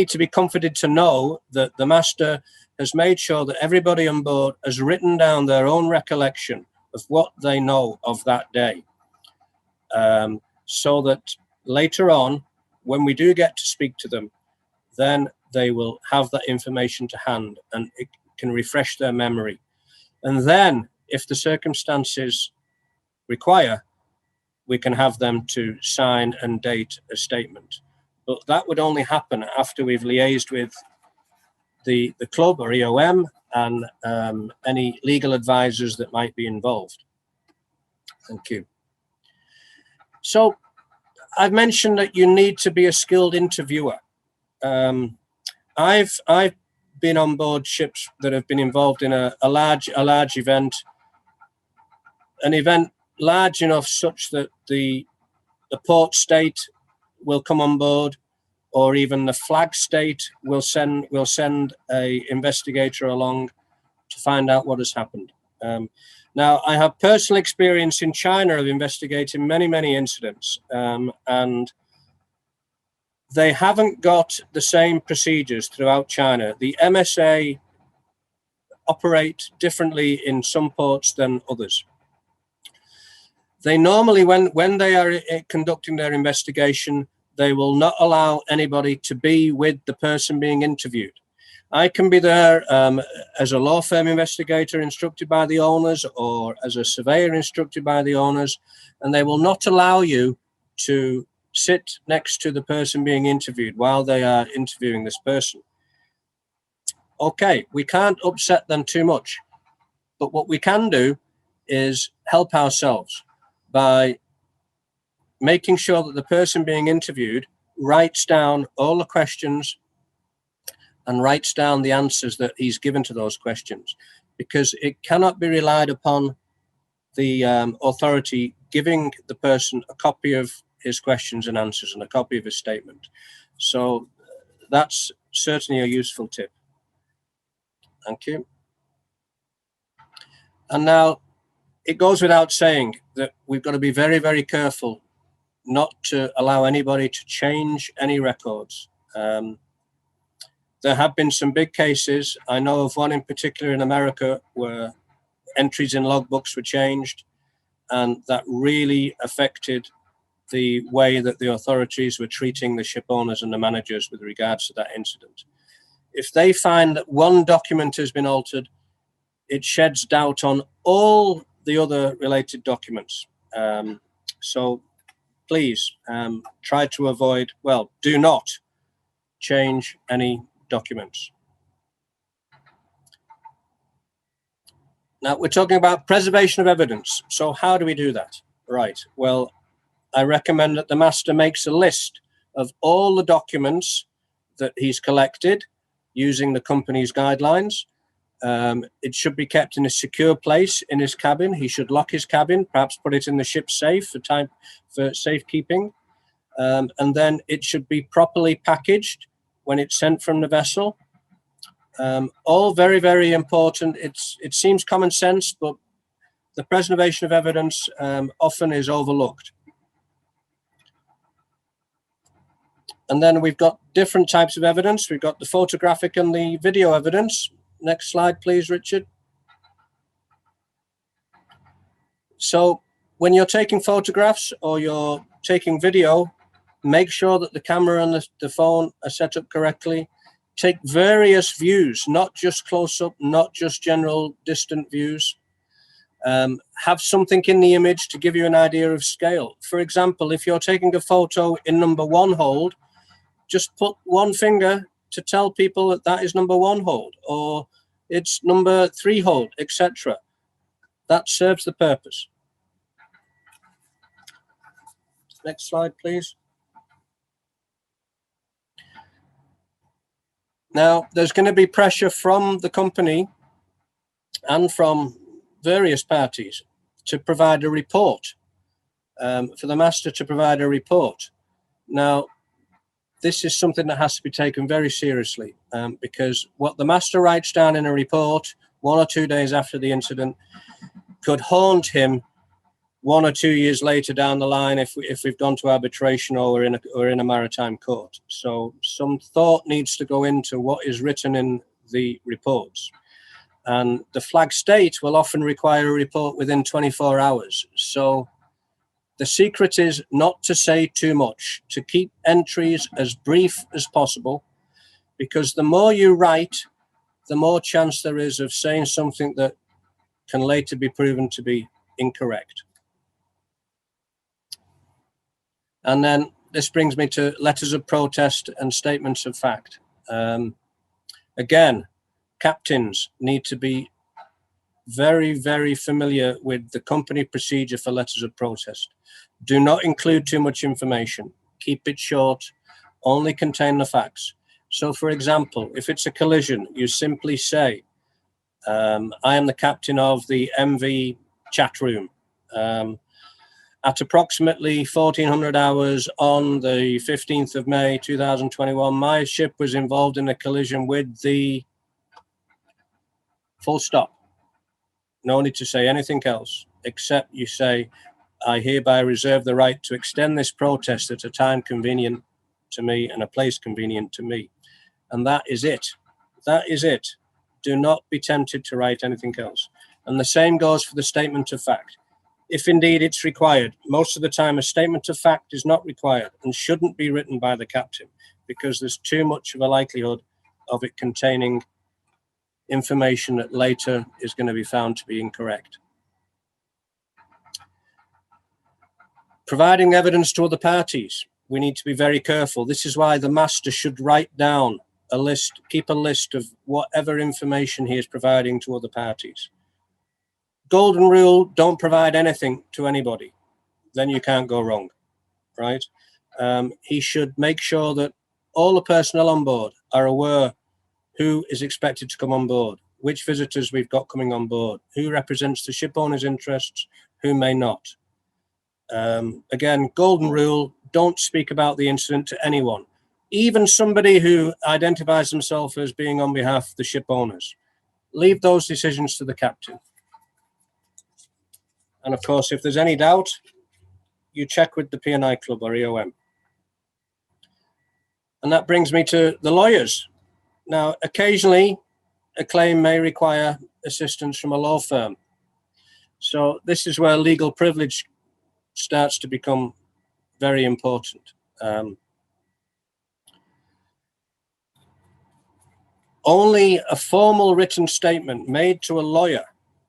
to be comforted to know that the master has made sure that everybody on board has written down their own recollection of what they know of that day. So that later on, when we do get to speak to them, then they will have that information to hand and it can refresh their memory. And then, if the circumstances require, we can have them to sign and date a statement. But that would only happen after we've liaised with the club or EOM and any legal advisors that might be involved. Thank you. So I've mentioned that you need to be a skilled interviewer. I've been on board ships that have been involved in a large event, an event large enough such that the port state will come on board, or even the flag state will send a investigator along to find out what has happened. Now, I have personal experience in China of investigating many incidents, and they haven't got the same procedures throughout China. The MSA operate differently in some ports than others. They normally, when they are conducting their investigation, they will not allow anybody to be with the person being interviewed. I can be there as a law firm investigator instructed by the owners, or as a surveyor instructed by the owners, and they will not allow you to sit next to the person being interviewed while they are interviewing this person. Okay, we can't upset them too much, but what we can do is help ourselves by making sure that the person being interviewed writes down all the questions and writes down the answers that he's given to those questions, because it cannot be relied upon the authority giving the person a copy of his questions and answers and a copy of his statement. So that's certainly a useful tip. Thank you. And now it goes without saying that we've got to be very, very careful not to allow anybody to change any records. There have been some big cases. I know of one in particular in America where entries in logbooks were changed, and that really affected the way that the authorities were treating the ship owners and the managers with regards to that incident. If they find that one document has been altered, it sheds doubt on all the other related documents. So please try to avoid, well, do not change any documents. Now we're talking about preservation of evidence. So how do we do that? Right, well, I recommend that the master makes a list of all the documents that he's collected using the company's guidelines. It should be kept in a secure place in his cabin. He should lock his cabin, perhaps put it in the ship's safe for safekeeping. And then it should be properly packaged when it's sent from the vessel. All very, very important. It seems common sense, but the preservation of evidence often is overlooked. And then we've got different types of evidence. We've got the photographic and the video evidence. Next slide, please, Richard. So when you're taking photographs or you're taking video, make sure that the camera and the phone are set up correctly. Take various views, not just close-up, not just general distant views. Have something in the image to give you an idea of scale. For example, if you're taking a photo in #1 hold, just put one finger to tell people that that is #1 hold, or it's #3 hold, etc. That serves the purpose. Next slide, please. Now, there's going to be pressure from the company and from various parties to provide a report, for the master to provide a report. Now, this is something that has to be taken very seriously, because what the master writes down in a report 1 or 2 days after the incident could haunt him 1 or 2 years later down the line if we've gone to arbitration or we're in a maritime court. So some thought needs to go into what is written in the reports. And the flag state will often require a report within 24 hours. So the secret is not to say too much, to keep entries as brief as possible, because the more you write, the more chance there is of saying something that can later be proven to be incorrect. And then this brings me to letters of protest and statements of fact. Again, captains need to be very, very familiar with the company procedure for letters of protest. Do not include too much information. Keep it short, only contain the facts. So for example, if it's a collision, you simply say, I am the captain of the MV chat room. At approximately 1400 hours on the 15th of May 2021, my ship was involved in a collision with the full stop. No need to say anything else, except you say, I hereby reserve the right to extend this protest at a time convenient to me and a place convenient to me. And that is it. That is it. Do not be tempted to write anything else. And the same goes for the statement of fact. If indeed it's required, most of the time a statement of fact is not required and shouldn't be written by the captain, because there's too much of a likelihood of it containing information that later is going to be found to be incorrect. Providing evidence to other parties. we need to be very careful. This is why the master should write down a list, keep a list of whatever information he is providing to other parties. Golden rule, don't provide anything to anybody. Then you can't go wrong, right? He should make sure that all the personnel on board are aware who is expected to come on board, which visitors we've got coming on board, who represents the ship owner's interests, who may not. Again, golden rule, don't speak about the incident to anyone, even somebody who identifies themselves as being on behalf of the ship owners. Leave those decisions to the captain. And of course, if there's any doubt, you check with the P&I Club or EOM. And that brings me to the lawyers. Now, occasionally, a claim may require assistance from a law firm. So this is where legal privilege starts to become very important. Only a formal written statement made to a lawyer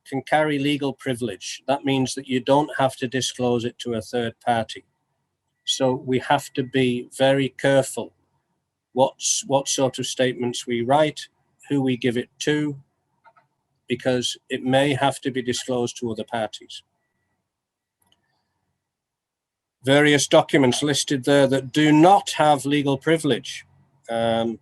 can carry legal privilege. That means that you don't have to disclose it to a third party. So we have to be very careful what sort of statements we write, who we give it to, because it may have to be disclosed to other parties. Various documents listed there that do not have legal privilege, and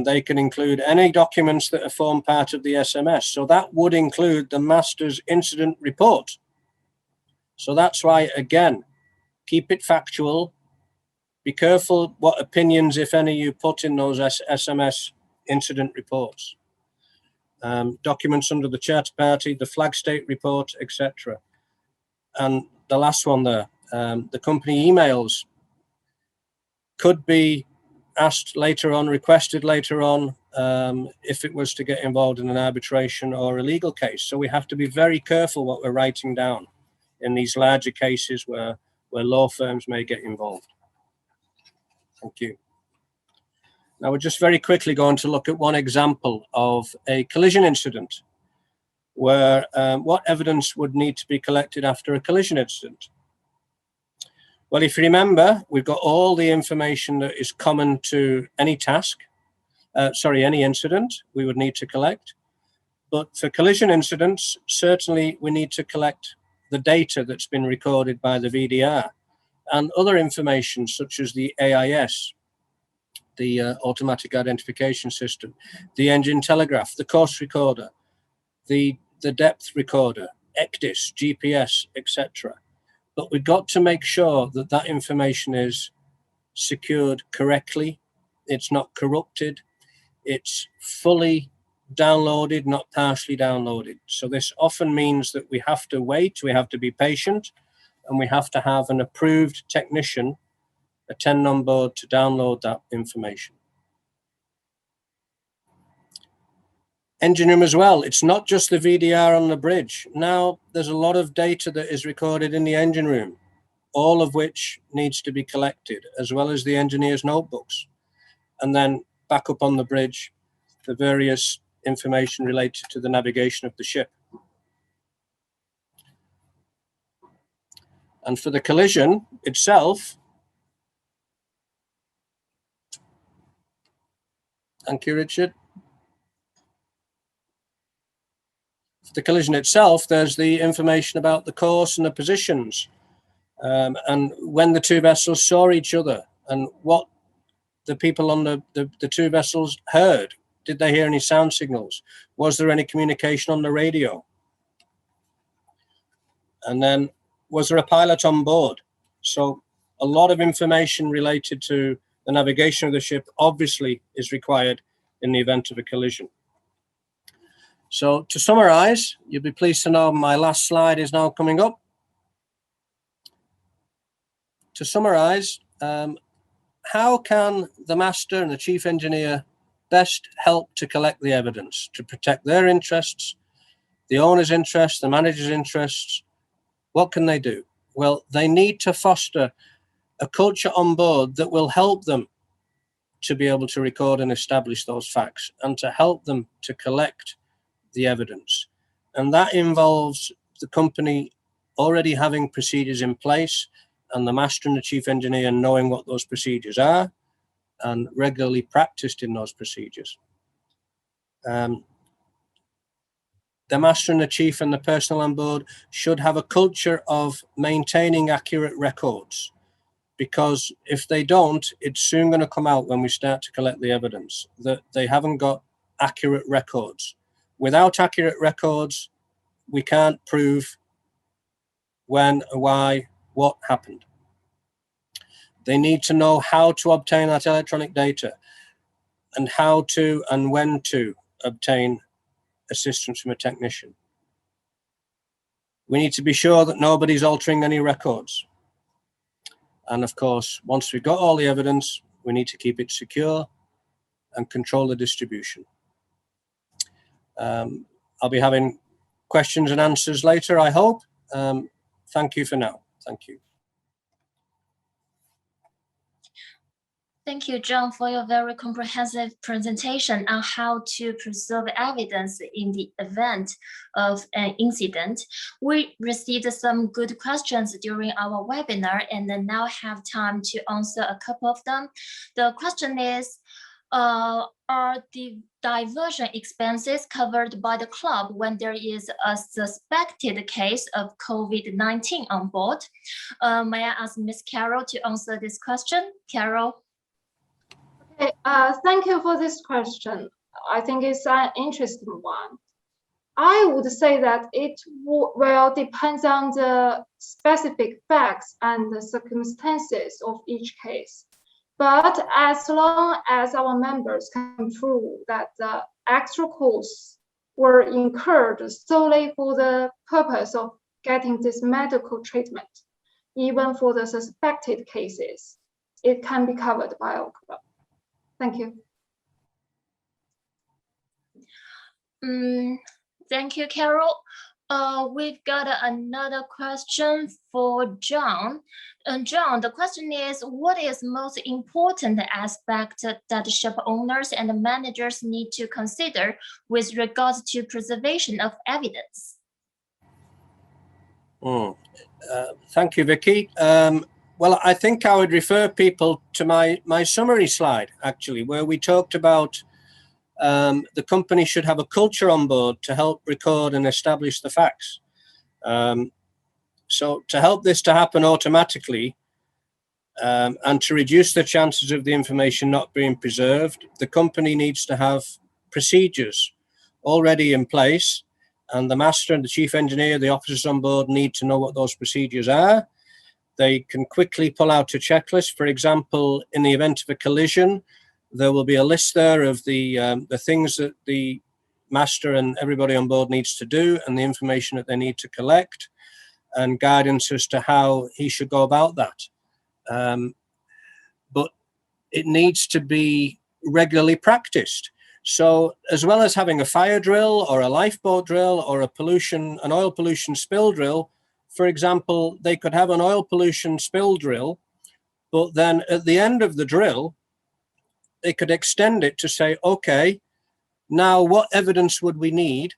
they can include any documents that form part of the SMS. So that would include the master's incident report. So that's why, again, keep it factual. Be careful what opinions, if any, you put in those SMS incident reports. Documents under the charter party, the flag state report, etc. And the last one there, the company emails could be asked later on, requested later on, if it was to get involved in an arbitration or a legal case. So we have to be very careful what we're writing down in these larger cases where law firms may get involved. Thank you. Now we're just very quickly going to look at one example of a collision incident where what evidence would need to be collected after a collision incident. Well, if you remember, we've got all the information that is common to any task, any incident we would need to collect. But for collision incidents, certainly we need to collect the data that's been recorded by the VDR and other information such as the AIS, the automatic identification system, the engine telegraph, the course recorder, the depth recorder, ECDIS, GPS, etc. But we've got to make sure that that information is secured correctly, it's not corrupted, it's fully downloaded, not partially downloaded. So this often means that we have to wait, we have to be patient, and we have to have an approved technician attend on board to download that information. Engine room as well. It's not just the VDR on the bridge. Now there's a lot of data that is recorded in the engine room, all of which needs to be collected, as well as the engineer's notebooks. And then back up on the bridge, the various information related to the navigation of the ship. And for the collision itself, thank you, Richard. For the collision itself, there's the information about the course and the positions, and when the two vessels saw each other, and what the people on the two vessels heard. Did they hear any sound signals? Was there any communication on the radio? And then, was there a pilot on board? So a lot of information related to the navigation of the ship obviously is required in the event of a collision. So to summarize, you'll be pleased to know my last slide is now coming up. To summarize, how can the master and the chief engineer best help to collect the evidence, to protect their interests, the owner's interests, the manager's interests? What can they do? Well, they need to foster a culture on board that will help them to be able to record and establish those facts, and to help them to collect the evidence. And that involves the company already having procedures in place and the master and the chief engineer knowing what those procedures are and regularly practiced in those procedures. The master and the chief and the personnel on board should have a culture of maintaining accurate records, because if they don't, it's soon going to come out when we start to collect the evidence that they haven't got accurate records. Without accurate records, we can't prove when, why, what happened. They need to know how to obtain that electronic data and how to and when to obtain assistance from a technician. We need to be sure that nobody's altering any records. And of course, once we've got all the evidence, we need to keep it secure and control the distribution. I'll be having questions and answers later, I hope. Thank you for now. Thank you. Thank you, John, for your very comprehensive presentation on how to preserve evidence in the event of an incident. We received some good questions during our webinar and then now have time to answer a couple of them. The question is, are the diversion expenses covered by the club when there is a suspected case of COVID-19 on board? May I ask Ms. Carol to answer this question? Carol? Okay, thank you for this question. I think it's an interesting one. I would say that it will depend on the specific facts and the circumstances of each case. But as long as our members can prove that the extra costs were incurred solely for the purpose of getting this medical treatment, even for the suspected cases, it can be covered by our club. Thank you. Thank you, Carol. We've got another question for John. John, the question is, what is most important aspect that ship owners and managers need to consider with regards to preservation of evidence? Thank you, Vicky. Well, I think I would refer people to my summary slide, actually, where we talked about the company should have a culture on board to help record and establish the facts. So to help this to happen automatically and to reduce the chances of the information not being preserved, the company needs to have procedures already in place, and the master and the chief engineer, the officers on board, need to know what those procedures are. They can quickly pull out a checklist. For example, in the event of a collision, there will be a list there of the things that the master and everybody on board needs to do and the information that they need to collect and guidance as to how he should go about that. But it needs to be regularly practiced. So as well as having a fire drill or a lifeboat drill or an oil pollution spill drill, for example, they could have an oil pollution spill drill, but then at the end of the drill, they could extend it to say, okay, now what evidence would we need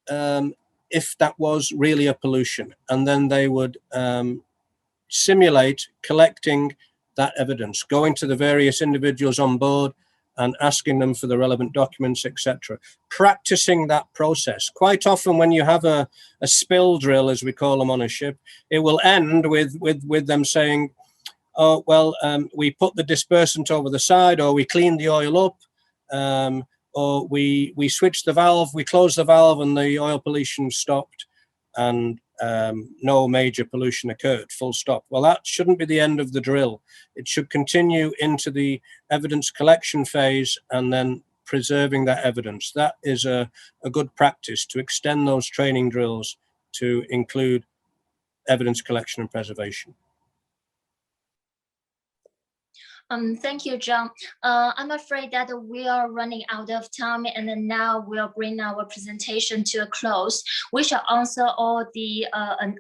if that was really a pollution? And then they would simulate collecting that evidence, going to the various individuals on board and asking them for the relevant documents, etc. Practicing that process. Quite often when you have a spill drill, as we call them on a ship, it will end with them saying, oh, well, we put the dispersant over the side, or we cleaned the oil up, or we switched the valve, we closed the valve and the oil pollution stopped and no major pollution occurred, full stop. Well, that shouldn't be the end of the drill. It should continue into the evidence collection phase and then preserving that evidence. That is a good practice, to extend those training drills to include evidence collection and preservation. Thank you, John. I'm afraid that we are running out of time, and then now we'll bring our presentation to a close. We shall answer all the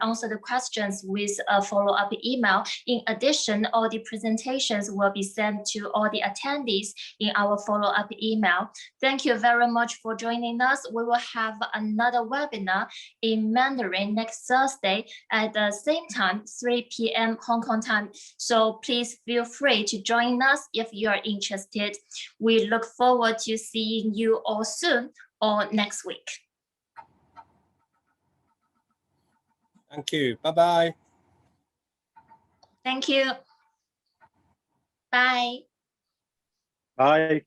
answer the questions with a follow-up email. In addition, all the presentations will be sent to all the attendees in our follow-up email. Thank you very much for joining us. We will have another webinar in Mandarin next Thursday at the same time, 3 p.m. Hong Kong time. So please feel free to join us if you are interested. We look forward to seeing you all soon or next week. Thank you. Bye-bye. Thank you. Bye. Bye.